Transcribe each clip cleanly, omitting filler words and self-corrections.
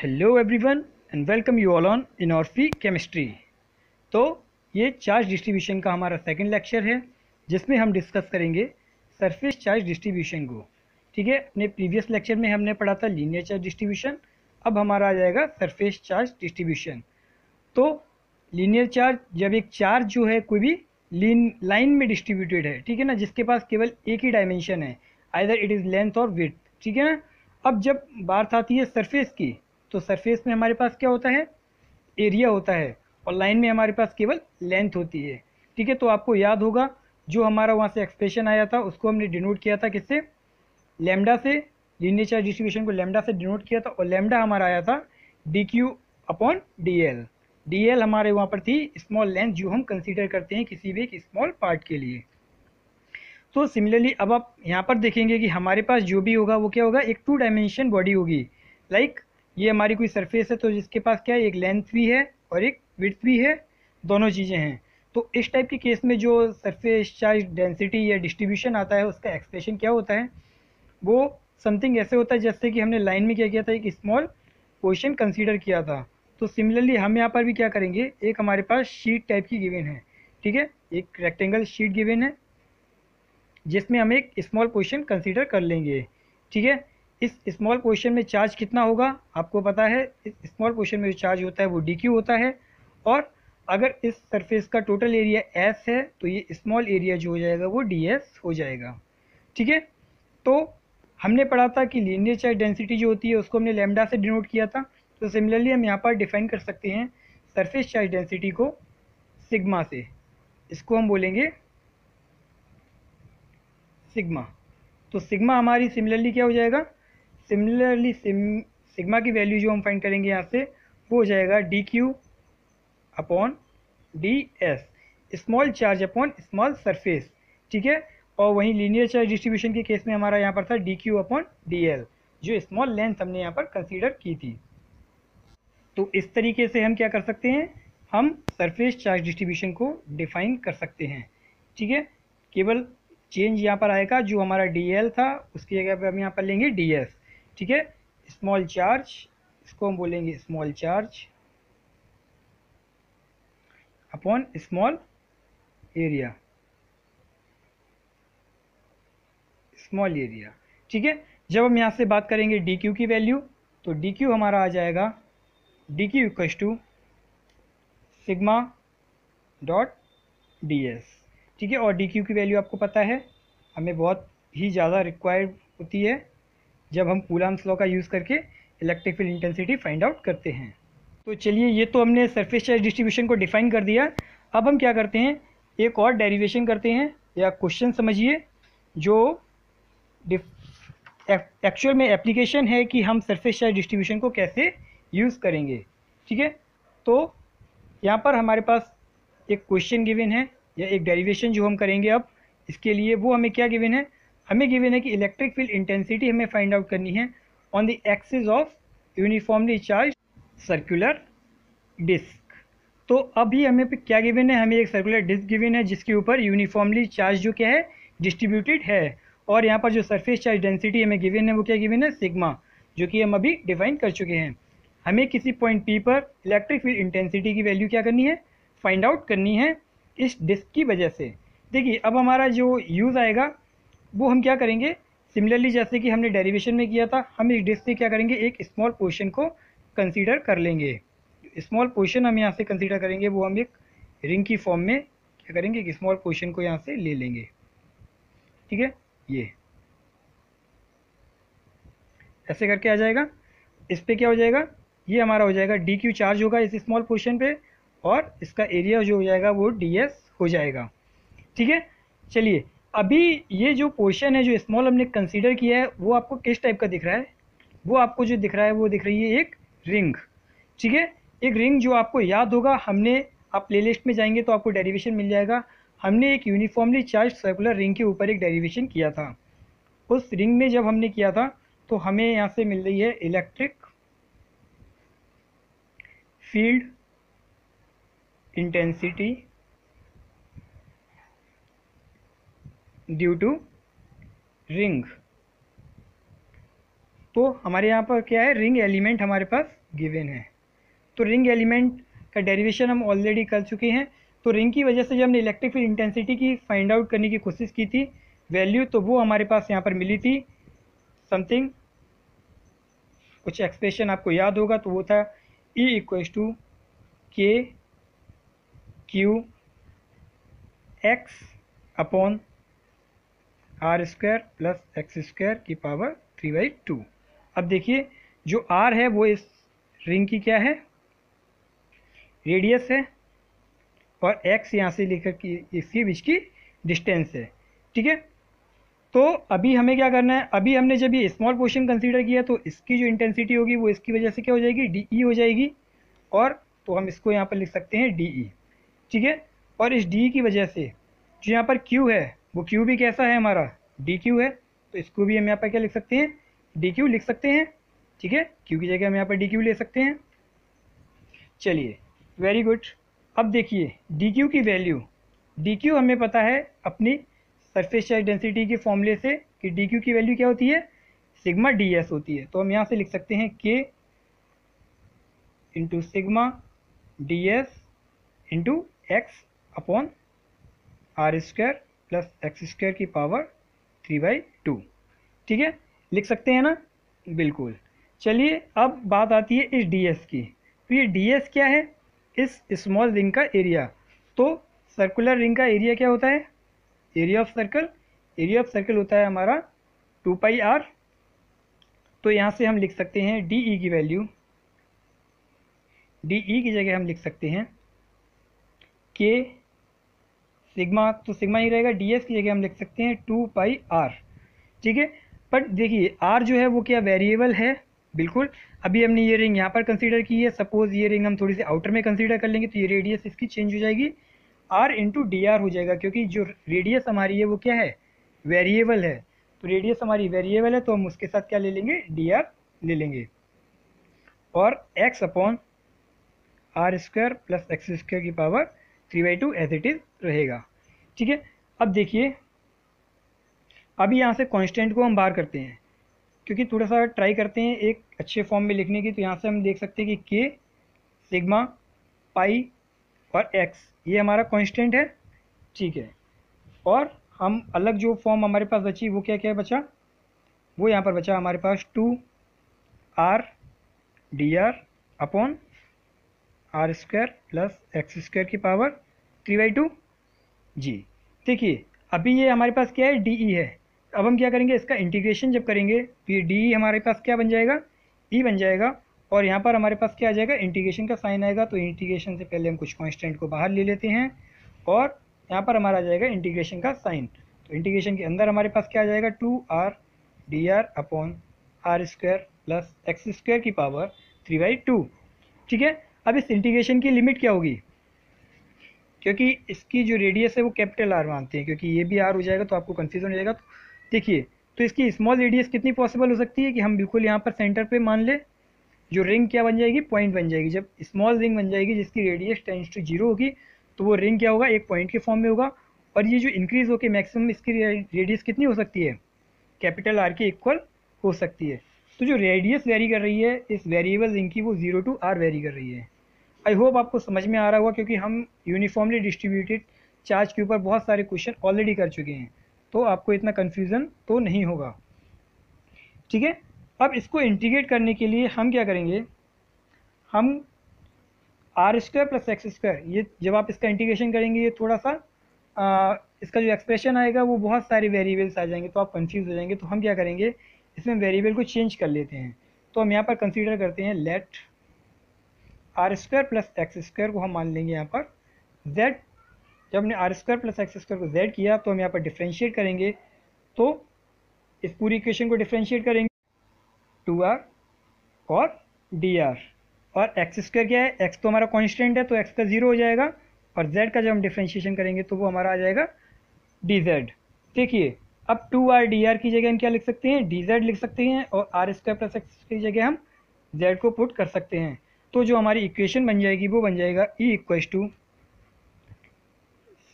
Hello everyone and welcome you all on Inorfy chemistry. तो ये charge distribution का हमारा सेकंड लेक्चर है जिसमें हम डिस्कस करेंगे सरफेस चार्ज डिस्ट्रीब्यूशन को। ठीक है, अपने प्रीवियस लेक्चर में हमने पढ़ा था लीनियर चार्ज डिस्ट्रीब्यूशन, अब हमारा आ जाएगा सरफेस चार्ज डिस्ट्रीब्यूशन। तो लीनियर चार्ज जब एक चार्ज जो है कोई भी लाइन में डिस्ट्रीब्यूटेड है, ठीक है ना, जिसके पास केवल एक ही डायमेंशन है, आइदर इट इज़ लेंथ और विड्थ, ठीक है ना। अब जब बात आती है सरफेस की, तो सरफेस में हमारे पास क्या होता है, एरिया होता है, और लाइन में हमारे पास केवल लेंथ होती है। ठीक है, तो आपको याद होगा जो हमारा वहाँ से एक्सप्रेशन आया था उसको हमने डिनोट किया था किससे, लेमडा से। लीनियर चार्ज डिस्ट्रीब्यूशन को लेमडा से डिनोट किया था और लेमडा हमारा आया था D Q upon D L. D L हमारे वहाँ पर थी स्मॉल लेंथ जो हम कंसीडर करते हैं किसी भी एक स्मॉल पार्ट के लिए। तो सिमिलरली अब आप यहाँ पर देखेंगे कि हमारे पास जो भी होगा वो क्या होगा, एक टू डायमेंशन बॉडी होगी। लाइक ये हमारी कोई सरफेस है तो जिसके पास क्या है, एक लेंथ भी है और एक विड्थ भी है, दोनों चीज़ें हैं। तो इस टाइप के केस में जो सरफेस चार्ज डेंसिटी या डिस्ट्रीब्यूशन आता है उसका एक्सप्रेशन क्या होता है, वो समथिंग ऐसे होता है जैसे कि हमने लाइन में क्या किया था, एक स्मॉल पोर्शन कंसीडर किया था। तो सिमिलरली हम यहाँ पर भी क्या करेंगे, एक हमारे पास शीट टाइप की गिवन है, ठीक है, एक रेक्टेंगल शीट गिवन है जिसमें हम एक स्मॉल पोर्शन कंसीडर कर लेंगे। ठीक है, इस स्मॉल पोर्शन में चार्ज कितना होगा आपको पता है, इस स्मॉल पोर्शन में जो चार्ज होता है वो डी क्यू होता है। और अगर इस सरफेस का टोटल एरिया एस है तो ये स्मॉल एरिया जो हो जाएगा वो डी एस हो जाएगा। ठीक है, तो हमने पढ़ा था कि लीनियर चार्ज डेंसिटी जो होती है उसको हमने लैम्डा से डिनोट किया था। तो सिमिलरली हम यहाँ पर डिफाइन कर सकते हैं सरफेस चार्ज डेंसिटी को सिग्मा से, इसको हम बोलेंगे सिग्मा। तो सिग्मा हमारी सिमिलरली क्या हो जाएगा, सिमिलरली सिग्मा की वैल्यू जो हम फाइंड करेंगे यहाँ से वो हो जाएगा D Q upon D S, small charge upon small surface. ठीक है, और वहीं लीनियर चार्ज डिस्ट्रीब्यूशन के केस में हमारा यहाँ पर था D Q upon D L, जो स्मॉल लेंथ हमने यहाँ पर कंसीडर की थी। तो इस तरीके से हम क्या कर सकते हैं, हम सरफेस चार्ज डिस्ट्रीब्यूशन को डिफाइन कर सकते हैं। ठीक है, केवल चेंज यहाँ पर आएगा, जो हमारा डी एल था उसकी जगह पे हम यहाँ पर लेंगे डी एस। ठीक है, स्मॉल चार्ज, इसको हम बोलेंगे small charge upon small area, small area. ठीक है, जब हम यहाँ से बात करेंगे डी क्यू की वैल्यू, तो डी क्यू हमारा आ जाएगा D Q equals to sigma dot D S. ठीक है, और डी क्यू की वैल्यू आपको पता है हमें बहुत ही ज़्यादा रिक्वायर्ड होती है जब हम कूलम्ब्स लॉ का यूज़ करके electric field intensity find out करते हैं। तो चलिए, ये तो हमने सरफेस चार्ज डिस्ट्रीब्यूशन को डिफाइन कर दिया। अब हम क्या करते हैं, एक और डेरिवेशन करते हैं या क्वेश्चन समझिए जो एक्चुअल में एप्लीकेशन है कि हम सरफेस चार्ज डिस्ट्रीब्यूशन को कैसे यूज़ करेंगे। ठीक है, तो यहाँ पर हमारे पास एक क्वेश्चन गिवन है या एक डेरिवेशन जो हम करेंगे अब इसके लिए, वो हमें क्या गिवन है, हमें गिवन है कि इलेक्ट्रिक फील्ड इंटेंसिटी हमें फाइंड आउट करनी है on the axis of uniformly charge circular disc. तो अभी हमें पे क्या गिवन है, हमें एक सर्कुलर डिस्क गिवन है जिसके ऊपर यूनिफॉर्मली चार्ज जो क्या है, डिस्ट्रीब्यूटेड है। और यहाँ पर जो सरफेस चार्ज डेंसिटी हमें गिवन है वो क्या गिवन है, सिग्मा, जो कि हम अभी डिफाइन कर चुके हैं। हमें किसी पॉइंट पी पर इलेक्ट्रिक फील्ड इंटेंसिटी की वैल्यू क्या करनी है, फाइंड आउट करनी है इस डिस्क की वजह से। देखिए, अब हमारा जो यूज़ आएगा वो हम क्या करेंगे, सिमिलरली जैसे कि हमने डेरिवेशन में किया था, हम इस डिस्क से क्या करेंगे, एक स्मॉल पोर्शन को कंसीडर कर लेंगे। स्मॉल पोर्शन हम यहाँ से कंसीडर करेंगे वो हम एक रिंग की फॉर्म में क्या करेंगे, एक स्मॉल पोर्शन को यहाँ से ले लेंगे। ठीक है, ये ऐसे करके आ जाएगा। इस पे क्या हो जाएगा, ये हमारा हो जाएगा डी क्यू चार्ज होगा इस स्मॉल पोर्शन पे, और इसका एरिया जो हो जाएगा वो डी एस हो जाएगा। ठीक है, चलिए अभी ये जो पोर्शन है जो स्मॉल हमने कंसीडर किया है वो आपको किस टाइप का दिख रहा है, वो आपको जो दिख रहा है वो दिख रही है एक रिंग। ठीक है, एक रिंग जो आपको याद होगा, हमने आप प्लेलिस्ट में जाएंगे तो आपको डेरिवेशन मिल जाएगा। हमने एक यूनिफॉर्मली चार्ज सर्कुलर रिंग के ऊपर एक डेरिवेशन किया था। उस रिंग में जब हमने किया था तो हमें यहाँ से मिल रही है electric field intensity due to ring तो हमारे यहाँ पर क्या है, रिंग एलिमेंट हमारे पास गिवन है। तो रिंग एलिमेंट का डेरिवेशन हम ऑलरेडी कर चुके हैं। तो रिंग की वजह से जब हमने इलेक्ट्रिक फील्ड इंटेंसिटी की फाइंड आउट करने की कोशिश की थी वैल्यू, तो वो हमारे पास यहाँ पर मिली थी समथिंग, कुछ एक्सप्रेशन आपको याद होगा, तो वो था E equals to K Q X upon R square plus X square की पावर 3/2। अब देखिए जो r है वो इस रिंग की क्या है, रेडियस है, और x यहाँ से लेकर की इसके बीच की डिस्टेंस है। ठीक है, तो अभी हमें क्या करना है, अभी हमने जब ये स्मॉल पोर्शन कंसीडर किया तो इसकी जो इंटेंसिटी होगी वो इसकी वजह से क्या हो जाएगी, डी हो जाएगी, और तो हम इसको यहाँ पर लिख सकते हैं डी। ठीक है, और इस डी की वजह से जो यहाँ पर q है वो q भी कैसा है हमारा, डी क्यू है, तो इसको भी हम यहाँ पर क्या लिख सकते हैं, डी क्यू लिख सकते हैं। ठीक है, q की जगह हम यहाँ पर डी क्यू ले सकते हैं। चलिए वेरी गुड। अब देखिए डी क्यू की वैल्यू, डी क्यू हमें पता है अपनी सरफेस चार्ज डेंसिटी के फॉर्मूले से कि डी क्यू की वैल्यू क्या होती है, सिग्मा डी एस होती है। तो हम यहाँ से लिख सकते हैं K into sigma D S into X upon R square plus X square की पावर 3/2। ठीक है, लिख सकते हैं ना, बिल्कुल। चलिए अब बात आती है इस डी एस की। तो ये डी एस क्या है, इस स्मॉल रिंग का एरिया। तो सर्कुलर रिंग का एरिया क्या होता है, area of circle, area of circle होता है हमारा 2πr। तो यहाँ से हम लिख सकते हैं डी ई की वैल्यू, डी ई की जगह हम लिख सकते हैं के सिग्मा, तो सिग्मा ही रहेगा, डी एस की जगह हम लिख सकते हैं 2πr। ठीक है, बट देखिए आर जो है वो क्या वेरिएबल है, बिल्कुल। अभी हमने ये रिंग यहाँ पर कंसीडर की है, सपोज ये रिंग हम थोड़ी सी आउटर में कंसीडर कर लेंगे तो ये रेडियस इसकी चेंज हो जाएगी, आर इंटू डी आर हो जाएगा, क्योंकि जो रेडियस हमारी है वो क्या है, वेरिएबल है। तो रेडियस हमारी वेरिएबल है तो हम उसके साथ क्या ले लेंगे, डी आर ले लेंगे, और X upon R square plus X square की पावर 3/2 एज इट इज़ रहेगा। ठीक है, अब देखिए अभी यहाँ से कांस्टेंट को हम बाहर करते हैं, क्योंकि थोड़ा सा ट्राई करते हैं एक अच्छे फॉर्म में लिखने की। तो यहाँ से हम देख सकते हैं कि के सिग्मा पाई और एक्स ये हमारा कांस्टेंट है। ठीक है, और हम अलग जो फॉर्म हमारे पास बची वो क्या क्या बचा, वो यहाँ पर बचा हमारे पास 2r dr upon R square plus X square की पावर 3/2 जी। देखिए अभी ये हमारे पास क्या है, डी ई है। अब हम क्या करेंगे, इसका इंटीग्रेशन जब करेंगे तो ये डी ई हमारे पास क्या बन जाएगा, ई बन जाएगा, और यहाँ पर हमारे पास क्या आ जाएगा, इंटीग्रेशन का साइन आएगा। तो इंटीग्रेशन से पहले हम कुछ कांस्टेंट को बाहर ले लेते हैं, और यहाँ पर हमारा आ जाएगा इंटीग्रेशन का साइन। तो इंटीग्रेशन के अंदर हमारे पास क्या आ जाएगा, 2r dr upon R square plus X square की पावर 3/2। ठीक है, अब इस इंटीग्रेशन की लिमिट क्या होगी, क्योंकि इसकी जो रेडियस है वो कैपिटल आर मानते हैं, क्योंकि ये भी आर हो जाएगा तो आपको कन्फ्यूजन हो जाएगा। तो देखिए तो इसकी स्मॉल रेडियस कितनी पॉसिबल हो सकती है कि हम बिल्कुल यहाँ पर सेंटर पे मान ले, जो रिंग क्या बन जाएगी, पॉइंट बन जाएगी। जब स्मॉल रिंग बन जाएगी जिसकी रेडियस टेंड्स टू 0 होगी तो वो रिंग क्या होगा, एक पॉइंट के फॉर्म में होगा, और ये जो इंक्रीज होकर मैक्सिमम इसकी रेडियस कितनी हो सकती है, कैपिटल आर के इक्वल हो सकती है। तो जो रेडियस वेरी कर रही है इस वेरिएबल रिंग की वो 0 to r वेरी कर रही है। आई होप आपको समझ में आ रहा होगा, क्योंकि हम यूनिफॉर्मली डिस्ट्रीब्यूटेड चार्ज के ऊपर बहुत सारे क्वेश्चन ऑलरेडी कर चुके हैं, तो आपको इतना कन्फ्यूज़न तो नहीं होगा। ठीक है, अब इसको इंटीग्रेट करने के लिए हम क्या करेंगे, हम R square plus X square, ये जब आप इसका इंटीग्रेशन करेंगे ये थोड़ा सा इसका जो एक्सप्रेशन आएगा वो बहुत सारे वेरिएबल्स आ जाएंगे, तो आप कंफ्यूज हो जाएंगे। तो हम क्या करेंगे, इसमें वेरिएबल को चेंज कर लेते हैं। तो हम यहाँ पर कंसीडर करते हैं let R square plus X square को हम मान लेंगे यहाँ पर z। जब हमने R square plus X square को z किया तो हम यहाँ पर डिफ्रेंशिएट करेंगे, तो इस पूरी इक्वेशन को डिफ्रेंशिएट करेंगे 2r और dr, और एक्स स्क्वायर क्या है, x तो हमारा कांस्टेंट है तो x का 0 हो जाएगा, और z का जब हम डिफ्रेंशिएशन करेंगे तो वो हमारा आ जाएगा dz। देखिए अब 2r dr की जगह हम क्या लिख सकते हैं, dz लिख सकते हैं, और आर स्क्वायर प्लस एक्स की जगह हम z को पुट कर सकते हैं। तो जो हमारी इक्वेशन बन जाएगी वो बन जाएगा E equals to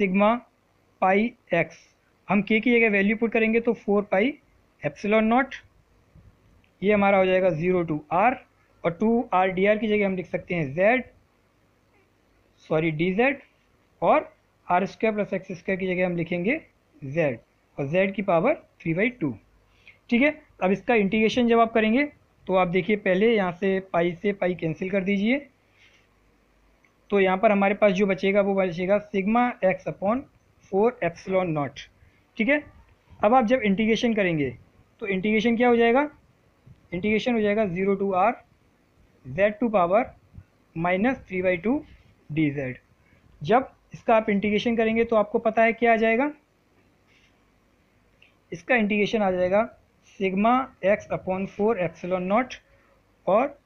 sigma pi X, हम k की जगह वैल्यू पुट करेंगे तो 4 पाई एप्सिलॉन नॉट ये हमारा हो जाएगा 0 टू आर, और 2r dr की जगह हम लिख सकते हैं dz, और R square plus X square की जगह हम लिखेंगे z, और z की पावर 3/2। ठीक है, अब इसका इंटीग्रेशन जब आप करेंगे तो आप देखिए, पहले यहाँ से पाई कैंसिल कर दीजिए, तो यहाँ पर हमारे पास जो बचेगा वो बचेगा sigma X upon 4 epsilon not. ठीक है, अब आप जब इंटीग्रेशन करेंगे तो इंटीग्रेशन क्या हो जाएगा, इंटीग्रेशन हो जाएगा 0 to R z to power -3/2 dz। जब इसका आप इंटीग्रेशन करेंगे तो आपको पता है क्या आ जाएगा, इसका इंटीग्रेशन आ जाएगा sigma X upon 4 epsilon not और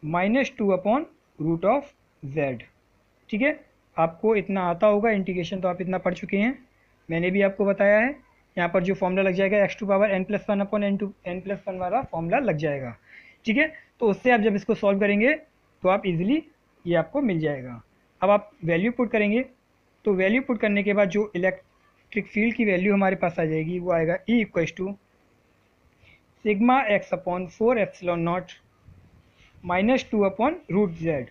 -2 अपॉन रूट ऑफ z। ठीक है, आपको इतना आता होगा इंटीग्रेशन, तो आप इतना पढ़ चुके हैं, मैंने भी आपको बताया है। यहाँ पर जो फॉर्मूला लग जाएगा x to power n+1 upon n+1 वाला फॉर्मूला लग जाएगा। ठीक है, तो उससे आप जब इसको सॉल्व करेंगे तो आप इजीली ये आपको मिल जाएगा। अब आप वैल्यू पुट करेंगे, तो वैल्यू पुट करने के बाद जो इलेक्ट्रिक फील्ड की वैल्यू हमारे पास आ जाएगी वो आएगा E equals to sigma X upon 4 epsilon naught -2 upon root z।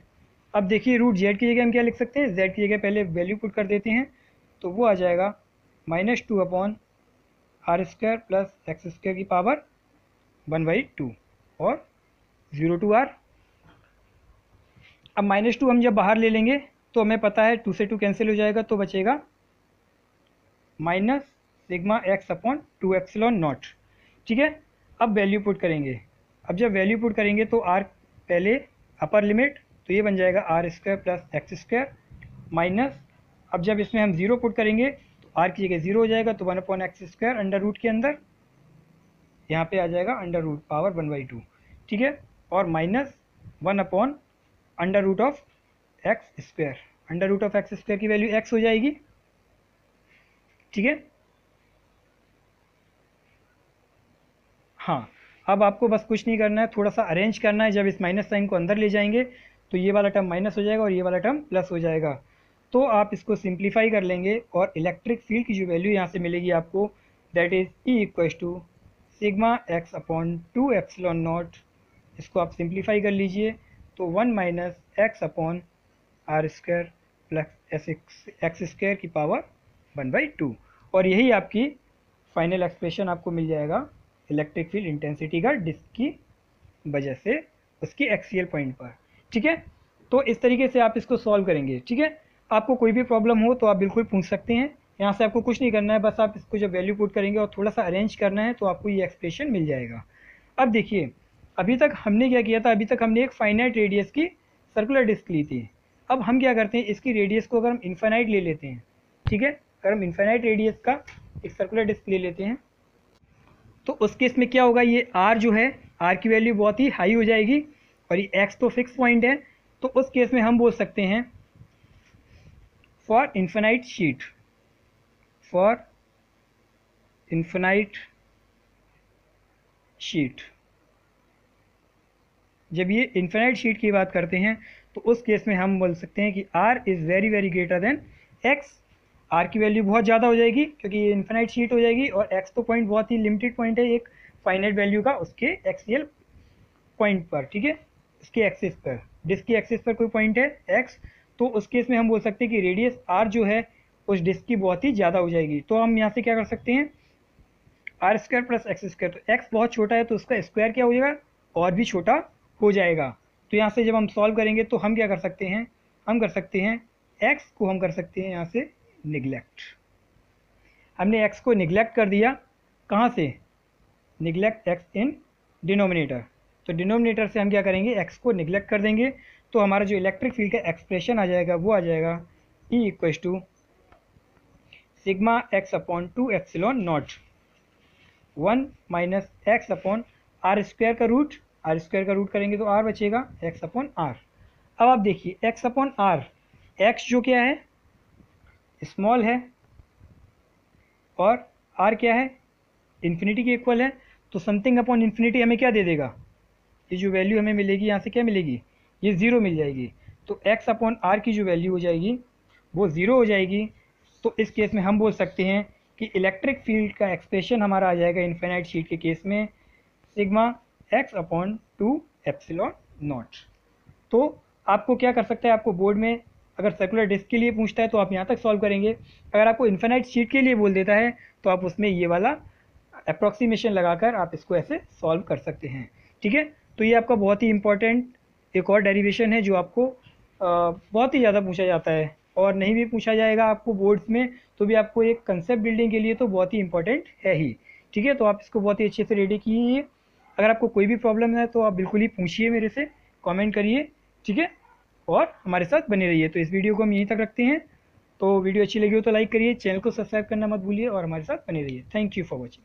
अब देखिए, रूट z की जगह हम क्या लिख सकते हैं, z की जगह पहले वैल्यू पुट कर देते हैं, तो वो आ जाएगा -2 upon R square plus X square की पावर 1/2 और 0 टू आर। अब -2 हम जब बाहर ले लेंगे तो हमें पता है 2 से 2 कैंसिल हो जाएगा, तो बचेगा minus sigma X upon 2 epsilon not. ठीक है, अब वैल्यू पुट करेंगे, अब जब वैल्यू पुट करेंगे तो आर पहले अपर लिमिट, तो ये बन जाएगा R square plus X square minus, अब जब इसमें हम 0 पुट करेंगे तो आर की जगह 0 हो जाएगा, तो 1 upon X square under root के अंदर, यहाँ पे आ जाएगा अंडर रूट पावर 1/2। ठीक है, और minus 1 upon under root of X square, under root of X square की वैल्यू एक्स हो जाएगी। ठीक है, हाँ, अब आपको बस कुछ नहीं करना है, थोड़ा सा अरेंज करना है। जब इस माइनस साइन को अंदर ले जाएंगे तो ये वाला टर्म माइनस हो जाएगा और ये वाला टर्म प्लस हो जाएगा, तो आप इसको सिंप्लीफाई कर लेंगे और इलेक्ट्रिक फील्ड की जो वैल्यू यहाँ से मिलेगी आपको, that is E equals to sigma X upon 2 epsilon naught. इसको आप सिंप्लीफाई कर लीजिए, तो 1 minus X upon R square plus X square की पावर 1/2, और यही आपकी फाइनल एक्सप्रेशन आपको मिल जाएगा इलेक्ट्रिक फील्ड इंटेंसिटी का डिस्क की वजह से उसकी एक्सियल पॉइंट पर। ठीक है, तो इस तरीके से आप इसको सॉल्व करेंगे। ठीक है, आपको कोई भी प्रॉब्लम हो तो आप बिल्कुल पूछ सकते हैं, यहाँ से आपको कुछ नहीं करना है, बस आप इसको जब वैल्यू पुट करेंगे और थोड़ा सा अरेंज करना है तो आपको ये एक्सप्रेशन मिल जाएगा। अब देखिए, अभी तक हमने क्या किया था, अभी तक हमने एक फाइनाइट रेडियस की सर्कुलर डिस्क ली थी। अब हम क्या करते हैं, इसकी रेडियस को अगर हम इन्फाइनाइट ले लेते हैं, ठीक है, अगर हम इन्फाइनाइट रेडियस का एक सर्कुलर डिस्क ले लेते हैं तो उस केस में क्या होगा, ये r जो है, r की वैल्यू बहुत ही हाई हो जाएगी और ये x तो फिक्स पॉइंट है, तो उस केस में हम बोल सकते हैं for infinite sheet, for infinite sheet, जब ये इन्फिनाइट शीट की बात करते हैं तो उस केस में हम बोल सकते हैं कि r is very very greater than x। r की वैल्यू बहुत ज़्यादा हो जाएगी क्योंकि ये इन्फिनाइट शीट हो जाएगी, और x तो पॉइंट बहुत ही लिमिटेड पॉइंट है एक फाइनाइट वैल्यू का उसके एक्सियल पॉइंट पर। ठीक है, इसके एक्सिस पर, डिस्क की एक्सिस पर कोई पॉइंट है x, तो उस केस में हम बोल सकते हैं कि रेडियस r जो है उस डिस्क की बहुत ही ज़्यादा हो जाएगी। तो हम यहाँ से क्या कर सकते हैं, R square plus X square, तो x बहुत छोटा है तो उसका स्क्वायर क्या हो जाएगा, और भी छोटा हो जाएगा। तो यहाँ से जब हम सॉल्व करेंगे तो हम क्या कर सकते हैं, हम कर सकते हैं x को हम कर सकते हैं यहाँ से निगलेक्ट। हमने x को निगलेक्ट कर दिया, कहाँ से, निगलेक्ट x इन डिनोमिनेटर, तो डिनोमिनेटर से हम क्या करेंगे, x को निगलेक्ट कर देंगे, तो हमारा जो इलेक्ट्रिक फील्ड का एक्सप्रेशन आ जाएगा वो आ जाएगा E equals to sigma X upon 2 epsilon naught 1 minus X upon R square का रूट, आर स्क्वायर का रूट करेंगे तो r बचेगा x अपॉन आर। अब आप देखिए x अपॉन आर, x जो क्या है, स्मॉल है, और r क्या है, इन्फिनिटी के इक्वल है, तो समथिंग अपॉन इन्फिनिटी हमें क्या दे देगा, ये जो वैल्यू हमें मिलेगी यहाँ से क्या मिलेगी, ये 0 मिल जाएगी, तो x अपॉन आर की जो वैल्यू हो जाएगी वो 0 हो जाएगी। तो इस केस में हम बोल सकते हैं कि इलेक्ट्रिक फील्ड का एक्सप्रेशन हमारा आ जाएगा इन्फिनाइट शीट के केस में sigma X upon 2 epsilon not. तो आपको क्या कर सकता है, आपको बोर्ड में अगर सर्कुलर डिस्क के लिए पूछता है तो आप यहाँ तक सॉल्व करेंगे, अगर आपको इन्फिनाइट शीट के लिए बोल देता है तो आप उसमें ये वाला अप्रॉक्सीमेशन लगाकर आप इसको ऐसे सॉल्व कर सकते हैं। ठीक है, तो ये आपका बहुत ही इंपॉर्टेंट एक और डेरिवेशन है जो आपको बहुत ही ज़्यादा पूछा जाता है, और नहीं भी पूछा जाएगा आपको बोर्ड्स में तो भी आपको एक कंसेप्ट बिल्डिंग के लिए तो बहुत ही इंपॉर्टेंट है ही। ठीक है, तो आप इसको बहुत ही अच्छे से रेडी कीजिए। अगर आपको कोई भी प्रॉब्लम है तो आप बिल्कुल ही पूछिए, मेरे से कमेंट करिए। ठीक है, और हमारे साथ बने रहिए। तो इस वीडियो को हम यहीं तक रखते हैं। तो वीडियो अच्छी लगी हो तो लाइक करिए, चैनल को सब्सक्राइब करना मत भूलिए और हमारे साथ बने रहिए। Thank you for watching.